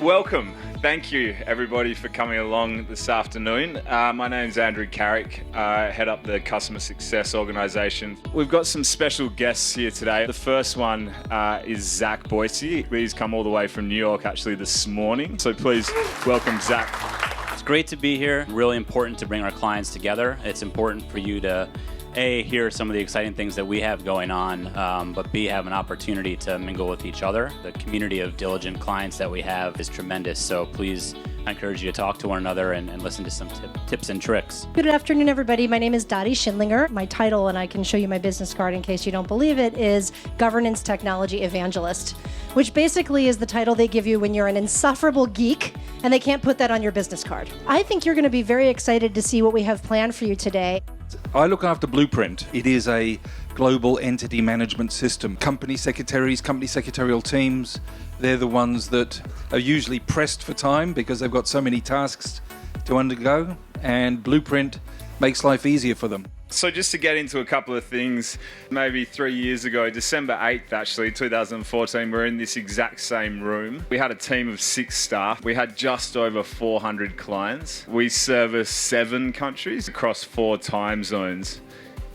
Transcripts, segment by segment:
Welcome. Thank you, everybody, for coming along this afternoon. My name's Andrew Carrick. I head up the Customer Success Organisation. We've got some special guests here today. The first one is Zach Boise. He's come all the way from New York, actually, this morning. So please welcome Zach. It's great to be here. Really important to bring our clients together. It's important for you to A, hear some of the exciting things that we have going on, but B, have an opportunity to mingle with each other. The community of diligent clients that we have is tremendous, so please, I encourage you to talk to one another and listen to some tips and tricks. Good afternoon, everybody. My name is Dottie Schindlinger. My title, and I can show you my business card in case you don't believe it, is Governance Technology Evangelist, which basically is the title they give you when you're an insufferable geek and they can't put that on your business card. I think you're going to be very excited to see what we have planned for you today. I look after Blueprint. It is a global entity management system. Company secretaries, company secretarial teams, they're the ones that are usually pressed for time because they've got so many tasks to undergo, and Blueprint makes life easier for them. So just to get into a couple of things, maybe 3 years ago, December 8th actually, 2014, we're in this exact same room. We had a team of 6 staff. We had just over 400 clients. We service 7 countries across 4 time zones.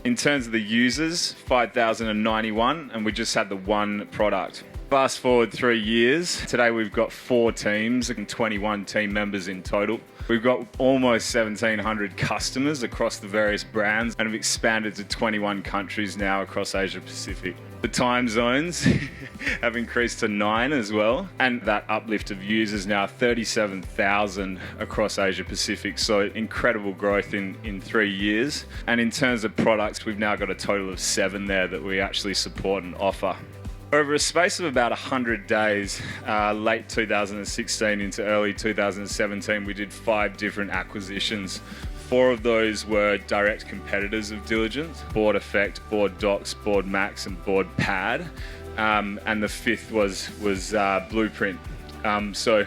In terms of the users, 5,091, and we just had the one product. Fast forward 3 years, today we've got 4 teams and 21 team members in total. We've got almost 1,700 customers across the various brands and have expanded to 21 countries now across Asia Pacific. The time zones have increased to 9 as well, and that uplift of users now 37,000 across Asia Pacific, so incredible growth in 3 years. And in terms of products, we've now got a total of 7 there that we actually support and offer. Over a space of about 100 days, late 2016 into early 2017, we did 5 different acquisitions. 4 of those were direct competitors of Diligent: Board Effect, Board Docs, Board Max, and Board Pad. And the 5th was Blueprint. So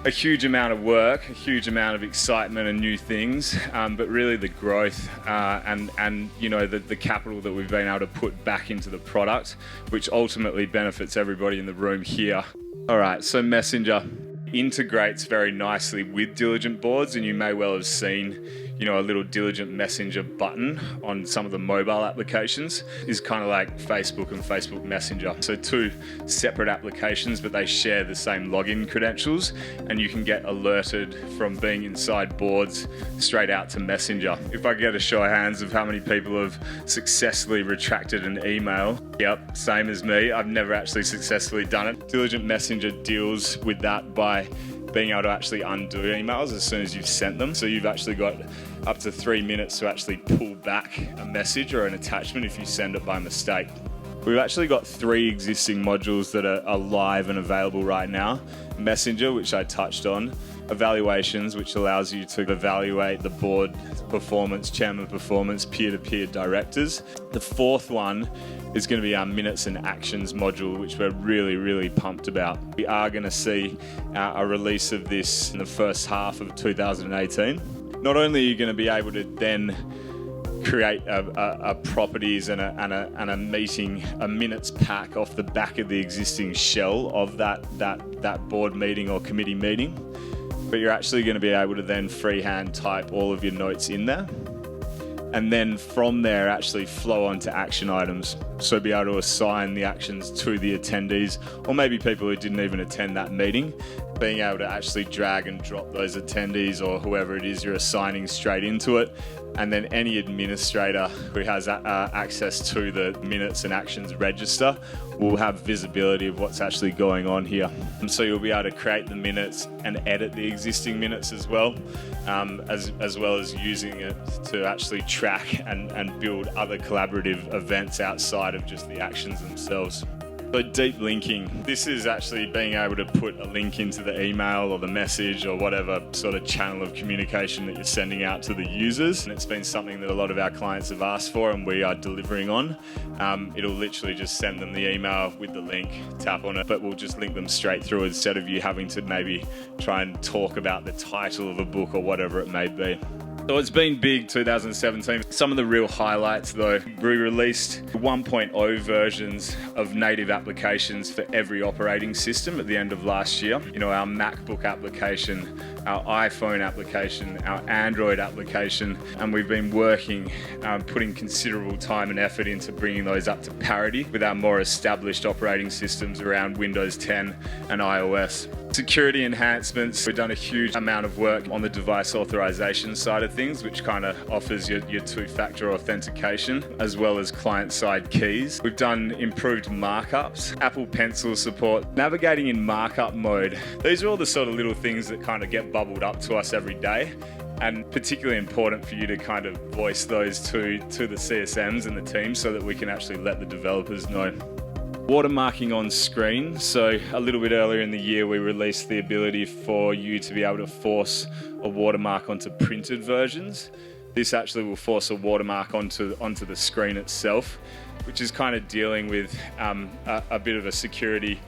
a huge amount of work, a huge amount of excitement and new things, but really the growth and you know the capital that we've been able to put back into the product, which ultimately benefits everybody in the room here. All right, so Messenger integrates very nicely with Diligent boards, and you may well have seen, you know, a little Diligent Messenger button on some of the mobile applications is kind of like Facebook and Facebook Messenger. So 2 separate applications, but they share the same login credentials, and you can get alerted from being inside boards straight out to Messenger. If I get a show of hands of how many people have successfully retracted an email, yep, same as me. I've never actually successfully done it. Diligent Messenger deals with that by being able to actually undo emails as soon as you've sent them. So you've actually got up to 3 minutes to actually pull back a message or an attachment if you send it by mistake. We've actually got 3 existing modules that are live and available right now. Messenger, which I touched on. Evaluations, which allows you to evaluate the board performance, chairman performance, peer-to-peer directors. The 4th one is going to be our minutes and actions module, which we're really pumped about. We are going to see a release of this in the first half of 2018. Not only are you going to be able to then create a properties and a meeting, a minutes pack off the back of the existing shell of that board meeting or committee meeting, but you're actually going to be able to then freehand type all of your notes in there, and then from there actually flow on to action items. So be able to assign the actions to the attendees, or maybe people who didn't even attend that meeting, being able to actually drag and drop those attendees or whoever it is you're assigning straight into it. And then any administrator who has access to the minutes and actions register will have visibility of what's actually going on here. And so you'll be able to create the minutes and edit the existing minutes as well, as well as using it to actually track and build other collaborative events outside of just the actions themselves. So deep linking, this is actually being able to put a link into the email or the message or whatever sort of channel of communication that you're sending out to the users. And it's been something that a lot of our clients have asked for and we are delivering on. It'll literally just send them the email with the link, tap on it, but we'll just link them straight through instead of you having to maybe try and talk about the title of a book or whatever it may be. So it's been big 2017. Some of the real highlights though, we released 1.0 versions of native applications for every operating system at the end of last year. You know, our MacBook application, our iPhone application, our Android application, and we've been working, putting considerable time and effort into bringing those up to parity with our more established operating systems around Windows 10 and iOS. Security enhancements, we've done a huge amount of work on the device authorization side of things, which kind of offers your two-factor authentication as well as client-side keys. We've done improved markups, Apple Pencil support, navigating in markup mode. These are all the sort of little things that kind of get bubbled up to us every day, and particularly important for you to kind of voice those to the CSMs and the team so that we can actually let the developers know. Watermarking on screen. So a little bit earlier in the year, we released the ability for you to be able to force a watermark onto printed versions. This actually will force a watermark onto the screen itself, which is kind of dealing with a bit of a security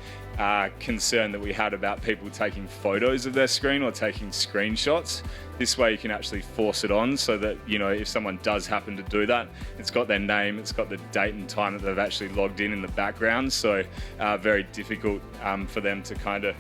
concern that we had about people taking photos of their screen or taking screenshots. This way you can actually force it on so that, you know, if someone does happen to do that, it's got their name, it's got the date and time that they've actually logged in the background. So very difficult for them to kind of,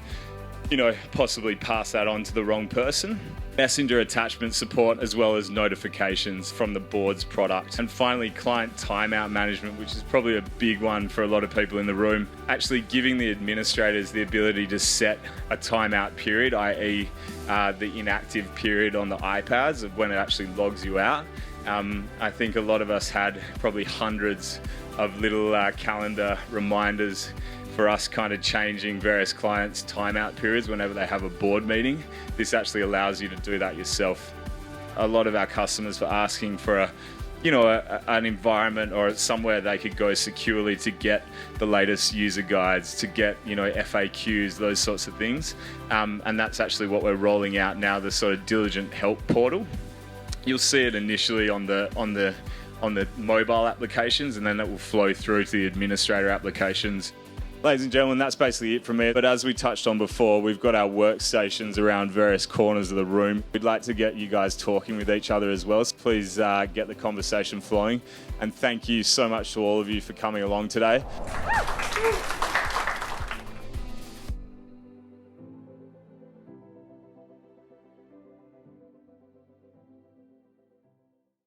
you know, possibly pass that on to the wrong person. Messenger attachment support as well as notifications from the board's product. And finally, client timeout management, which is probably a big one for a lot of people in the room. Actually giving the administrators the ability to set a timeout period, i.e. The inactive period on the iPads of when it actually logs you out. I think a lot of us had probably hundreds of little calendar reminders for us kind of changing various clients' timeout periods whenever they have a board meeting. This allows you to do that yourself. A lot of our customers were asking for an environment or somewhere they could go securely to get the latest user guides, to get, FAQs, those sorts of things. And that's actually what we're rolling out now, the sort of Diligent Help portal. You'll see it initially on the mobile applications, and then it will flow through to the administrator applications. Ladies and gentlemen, that's basically it from me. But as we touched on before, we've got our workstations around various corners of the room. We'd like to get you guys talking with each other as well. So please get the conversation flowing. And thank you so much to all of you for coming along today.